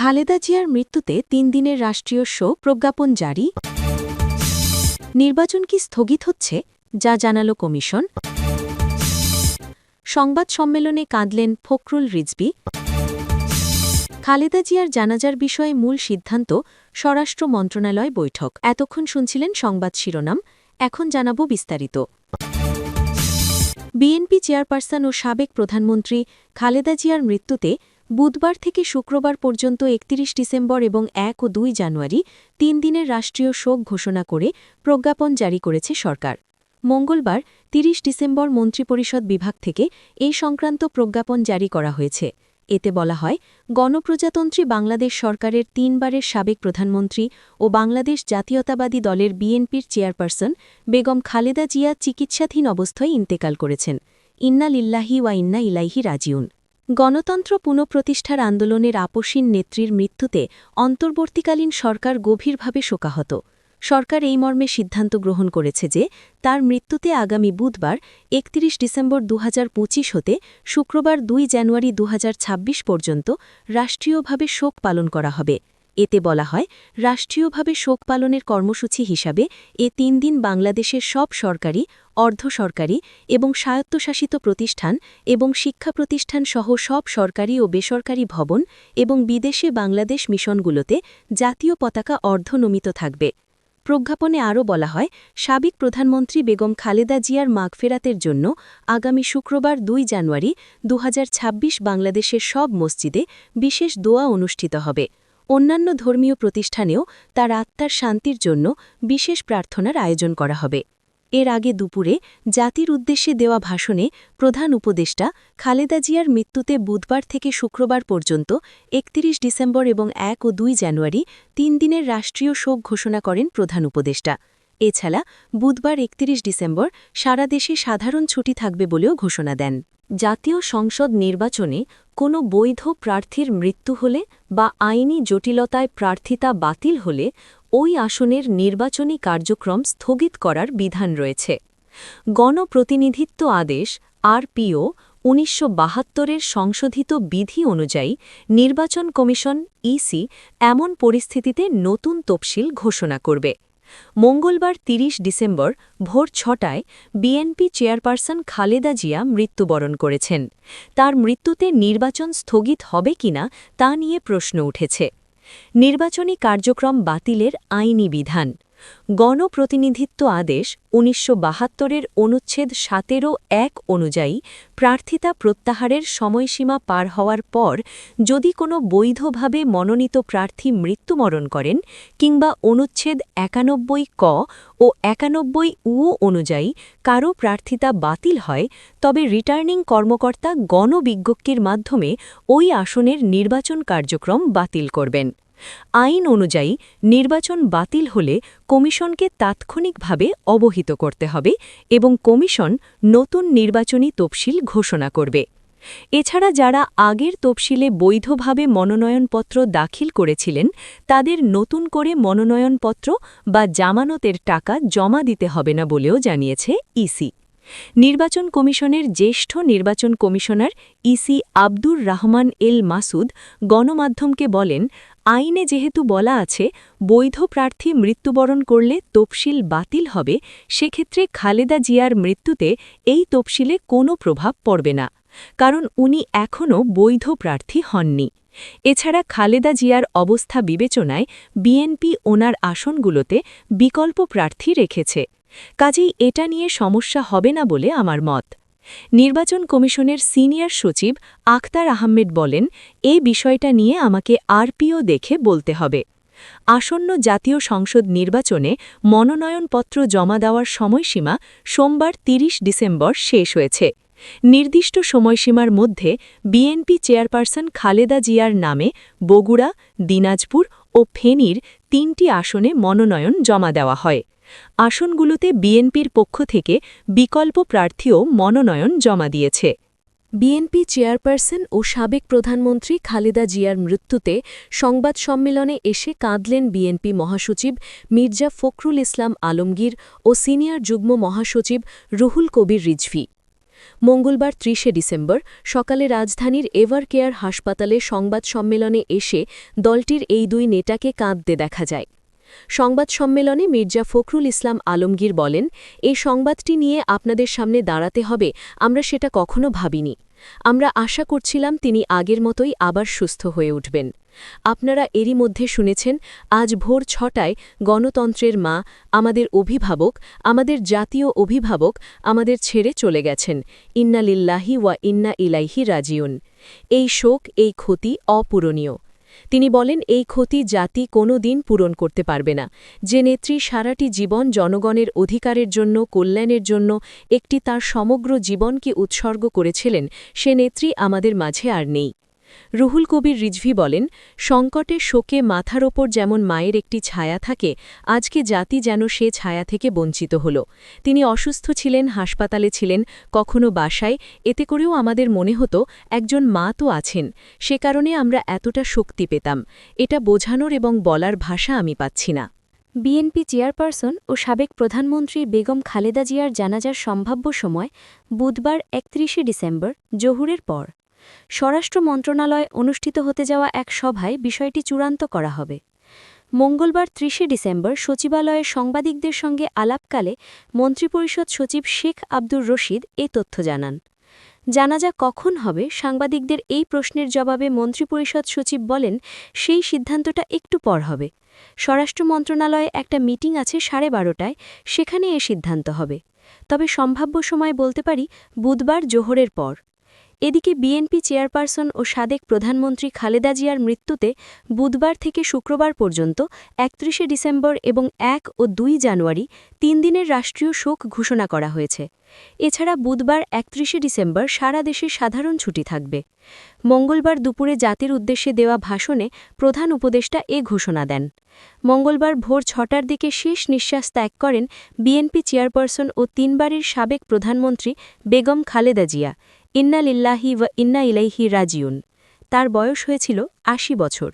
খালেদা জিয়ার মৃত্যুতে ৩ দিনের রাষ্ট্রীয় শোক প্রজ্ঞাপন জারি। নির্বাচন কি স্থগিত হচ্ছে, যা জানালো কমিশন। সংবাদ সম্মেলনে কাঁদলেন ফখরুল রিজভী। খালেদা জিয়ার জানাজার বিষয়ে মূল সিদ্ধান্ত স্বরাষ্ট্র মন্ত্রণালয় বৈঠক। এতক্ষণ শুনছিলেন সংবাদ শিরোনাম, এখন জানাব বিস্তারিত। বিএনপি চেয়ারপারসন ও সাবেক প্রধানমন্ত্রী খালেদা জিয়ার মৃত্যুতে বুধবার থেকে শুক্রবার পর্যন্ত ৩১ ডিসেম্বর এবং ১ ও ২ জানুয়ারি ৩ দিনের রাষ্ট্রীয় শোক ঘোষণা করে প্রজ্ঞাপন জারি করেছে সরকার। মঙ্গলবার ৩০ ডিসেম্বর মন্ত্রিপরিষদ বিভাগ থেকে এই সংক্রান্ত প্রজ্ঞাপন জারি করা হয়েছে। এতে বলা হয়, গণপ্রজাতন্ত্রী বাংলাদেশ সরকারের ৩ বারের সাবেক প্রধানমন্ত্রী ও বাংলাদেশ জাতীয়তাবাদী দলের বিএনপির চেয়ারপারসন বেগম খালেদা জিয়া চিকিৎসাধীন অবস্থায় ইন্তেকাল করেছেন। ইন্না লিল্লাহি ওয়া ইন্না ইলাইহি রাজিউন। গণতন্ত্র পুনঃপ্রতিষ্ঠার আন্দোলনের আপসীন নেত্রীর মৃত্যুতে অন্তর্বর্তীকালীন সরকার গভীরভাবে শোকাহত। সরকার এই মর্মে সিদ্ধান্ত গ্রহণ করেছে যে তার মৃত্যুতে আগামী বুধবার ৩১ ডিসেম্বর ২০২৫ হতে শুক্রবার ২ জানুয়ারি ২০২৬ পর্যন্ত রাষ্ট্রীয়ভাবে শোক পালন করা হবে। এতে বলা হয়, রাষ্ট্রীয়ভাবে শোক পালনের কর্মসূচি হিসাবে এ ৩ দিন বাংলাদেশের সব সরকারি, অর্ধসরকারি এবং স্বায়ত্তশাসিত প্রতিষ্ঠান এবং শিক্ষা প্রতিষ্ঠান সহ সব সরকারি ও বেসরকারি ভবন এবং বিদেশে বাংলাদেশ মিশনগুলোতে জাতীয় পতাকা অর্ধনমিত থাকবে। প্রজ্ঞাপনে আরও বলা হয়, সাবেক প্রধানমন্ত্রী বেগম খালেদা জিয়ার মাগফেরাতের জন্য আগামী শুক্রবার ২ জানুয়ারি ২০২৬ বাংলাদেশের সব মসজিদে বিশেষ দোয়া অনুষ্ঠিত হবে। অন্যান্য ধর্মীয় প্রতিষ্ঠানেও তার আত্মার শান্তির জন্য বিশেষ প্রার্থনার আয়োজন করা হবে। এর আগে দুপুরে জাতির উদ্দেশ্যে দেওয়া ভাষণে প্রধান উপদেষ্টা খালেদা জিয়ার মৃত্যুতে বুধবার থেকে শুক্রবার পর্যন্ত ৩১ ডিসেম্বর এবং ১ ও ২ জানুয়ারি ৩ দিনের রাষ্ট্রীয় শোক ঘোষণা করেন প্রধান উপদেষ্টা। এছাড়া বুধবার ৩১ ডিসেম্বর সারা দেশে সাধারণ ছুটি থাকবে বলেও ঘোষণা দেন। জাতীয় সংসদ নির্বাচনে কোনো বৈধ প্রার্থীর মৃত্যু হলে বা আইনি জটিলতায় প্রার্থিতা বাতিল হলে ওই আসনের নির্বাচনী কার্যক্রম স্থগিত করার বিধান রয়েছে। গণপ্রতিনিধিত্ব আদেশ আরপিও ১৯৭২-এর সংশোধিত বিধি অনুযায়ী নির্বাচন কমিশন ইসি এমন পরিস্থিতিতে নতুন তফসিল ঘোষণা করবে। মঙ্গলবার ৩০ ডিসেম্বর ভোর ৬টায় বিএনপি চেয়ারপারসন খালেদা জিয়া মৃত্যুবরণ করেছেন। তার মৃত্যুতে নির্বাচন স্থগিত হবে কিনা তা নিয়ে প্রশ্ন উঠেছে। নির্বাচনী কার্যক্রম বাতিলের আইনি বিধান। গণপ্রতিনিধিত্ব আদেশ ১৯৭২-এর অনুচ্ছেদ ১৭(১) অনুযায়ী প্রার্থিতা প্রত্যাহারের সময়সীমা পার হওয়ার পর যদি কোনো বৈধভাবে মনোনীত প্রার্থী মৃত্যুবরণ করেন কিংবা অনুচ্ছেদ ৯১ ক ও ৯১ উ অনুযায়ী কারও প্রার্থিতা বাতিল হয়, তবে রিটার্নিং কর্মকর্তা গণবিজ্ঞপ্তির মাধ্যমে ওই আসনের নির্বাচন কার্যক্রম বাতিল করবেন। আইন অনুযায়ী নির্বাচন বাতিল হলে কমিশনকে তাৎক্ষণিকভাবে অবহিত করতে হবে এবং কমিশন নতুন নির্বাচনী তফসিল ঘোষণা করবে। এছাড়া যারা আগের তফসিলে বৈধভাবে মনোনয়নপত্র দাখিল করেছিলেন তাদের নতুন করে মনোনয়নপত্র বা জামানতের টাকা জমা দিতে হবে না বলেও জানিয়েছে ইসি। নির্বাচন কমিশনের জ্যেষ্ঠ নির্বাচন কমিশনার ইসি আব্দুর রহমান এল মাসুদ গণমাধ্যমকে বলেন, আইনে যেহেতু বলা আছে বৈধ প্রার্থী মৃত্যুবরণ করলে তফসিল বাতিল হবে, সেক্ষেত্রে খালেদা জিয়ার মৃত্যুতে এই তফসিলে কোনো প্রভাব পড়বে না, কারণ উনি এখনও বৈধ প্রার্থী হননি। এছাড়া খালেদা জিয়ার অবস্থা বিবেচনায় বিএনপি ওনার আসনগুলোতে বিকল্প প্রার্থী রেখেছে। কাজেই এটা নিয়ে সমস্যা হবে না বলে আমার মত। নির্বাচন কমিশনের সিনিয়র সচিব আখতার আহমেদ বলেন, এই বিষয়টা নিয়ে আমাকে আরপিও দেখে বলতে হবে। আসন্ন জাতীয় সংসদ নির্বাচনে মনোনয়নপত্র জমা দেওয়ার সময়সীমা সোমবার ৩০ ডিসেম্বর শেষ হয়েছে। নির্দিষ্ট সময়সীমার মধ্যে বিএনপি চেয়ারপারসন খালেদা জিয়ার নামে বগুড়া, দিনাজপুর ও ফেনীর ৩টি আসনে মনোনয়ন জমা দেওয়া হয়। আসনগুলোতে বিএনপির পক্ষ থেকে বিকল্প প্রার্থীও মনোনয়ন জমা দিয়েছে। বিএনপি চেয়ারপারসন ও সাবেক প্রধানমন্ত্রী খালেদা জিয়ার মৃত্যুতে সংবাদ সম্মেলনে এসে কাঁদলেন বিএনপি মহাসচিব মির্জা ফখরুল ইসলাম আলমগীর ও সিনিয়র যুগ্ম মহাসচিব রুহুল কবির রিজভী। মঙ্গলবার ৩০ ডিসেম্বর সকালে রাজধানীর এভারকেয়ার হাসপাতালে সংবাদ সম্মেলনে এসে দলটির এই দুই নেতাকে কাঁদতে দেখা যায়। সংবাদ সম্মেলনে মির্জা ফখরুল ইসলাম আলমগীর বলেন, এই সংবাদটি নিয়ে আপনাদের সামনে দাঁড়াতে হবে আমরা সেটা কখনো ভাবিনি। আমরা আশা করছিলাম তিনি আগের মতোই আবার সুস্থ হয়ে উঠবেন। আপনারা এরই মধ্যে শুনেছেন আজ ভোর ৬টায় গণতন্ত্রের মা, আমাদের অভিভাবক, আমাদের জাতীয় অভিভাবক আমাদের ছেড়ে চলে গেছেন। ইন্না লিল্লাহি ওয়া ইন্না ইলাইহি রাজিউন। এই শোক, এই ক্ষতি অপূরণীয়। তিনি বলেন, এই ক্ষতি জাতি কোনো দিন পূরণ করতে পারবে না। যে নেত্রী সারাটি জীবন জনগণের অধিকারের জন্য, কল্যাণের জন্য একটি তার সমগ্র জীবনকে উৎসর্গ করেছিলেন, সে নেত্রী আমাদের মাঝে আর নেই। রুহুল কবির রিজভী বলেন, সংকটে শোকে মাথার ওপর যেমন মায়ের একটি ছায়া থাকে, আজকে জাতি যেন সে ছায়া থেকে বঞ্চিত হল। তিনি অসুস্থ ছিলেন, হাসপাতালে ছিলেন, কখনো বাসায়, এতে করেও আমাদের মনে হতো একজন মা তো আছেন, সে কারণে আমরা এতটা শক্তি পেতাম। এটা বোঝানোর এবং বলার ভাষা আমি পাচ্ছি না। বিএনপি চেয়ারপারসন ও সাবেক প্রধানমন্ত্রী বেগম খালেদা জিয়ার জানাজার সম্ভাব্য সময় বুধবার ৩১ ডিসেম্বর জোহরের পর। স্বরাষ্ট্র মন্ত্রণালয়ে অনুষ্ঠিত হতে যাওয়া এক সভায় বিষয়টি চূড়ান্ত করা হবে। মঙ্গলবার ৩০ ডিসেম্বর সচিবালয়ে সাংবাদিকদের সঙ্গে আলাপকালে মন্ত্রিপরিষদ সচিব শেখ আব্দুর রশিদ এ তথ্য জানান। জানাজা কখন হবে সাংবাদিকদের এই প্রশ্নের জবাবে মন্ত্রিপরিষদ সচিব বলেন, সেই সিদ্ধান্তটা একটু পর হবে। স্বরাষ্ট্র মন্ত্রণালয়ে একটা মিটিং আছে 12:30টায়, সেখানে এ সিদ্ধান্ত হবে। তবে সম্ভাব্য সময় বলতে পারি বুধবার জোহরের পর। এদিকে বিএনপি চেয়ারপারসন ও সাবেক প্রধানমন্ত্রী খালেদা জিয়ার মৃত্যুতে বুধবার থেকে শুক্রবার পর্যন্ত ৩১ ডিসেম্বর এবং ১ ও ২ জানুয়ারি ৩ দিনের রাষ্ট্রীয় শোক ঘোষণা করা হয়েছে। এছাড়া বুধবার ৩১ ডিসেম্বর সারা দেশে সাধারণ ছুটি থাকবে। মঙ্গলবার দুপুরে জাতির উদ্দেশ্যে দেওয়া ভাষণে প্রধান উপদেষ্টা এ ঘোষণা দেন। মঙ্গলবার ভোর ৬টার দিকে শেষ নিঃশ্বাস ত্যাগ করেন বিএনপি চেয়ারপারসন ও ৩বারের সাবেক প্রধানমন্ত্রী বেগম খালেদা জিয়া। ইন্না লিল্লাহি ওয়া ইন্না ইলাইহি রাজিউন। তার বয়স হয়েছিল ৮০ বছর।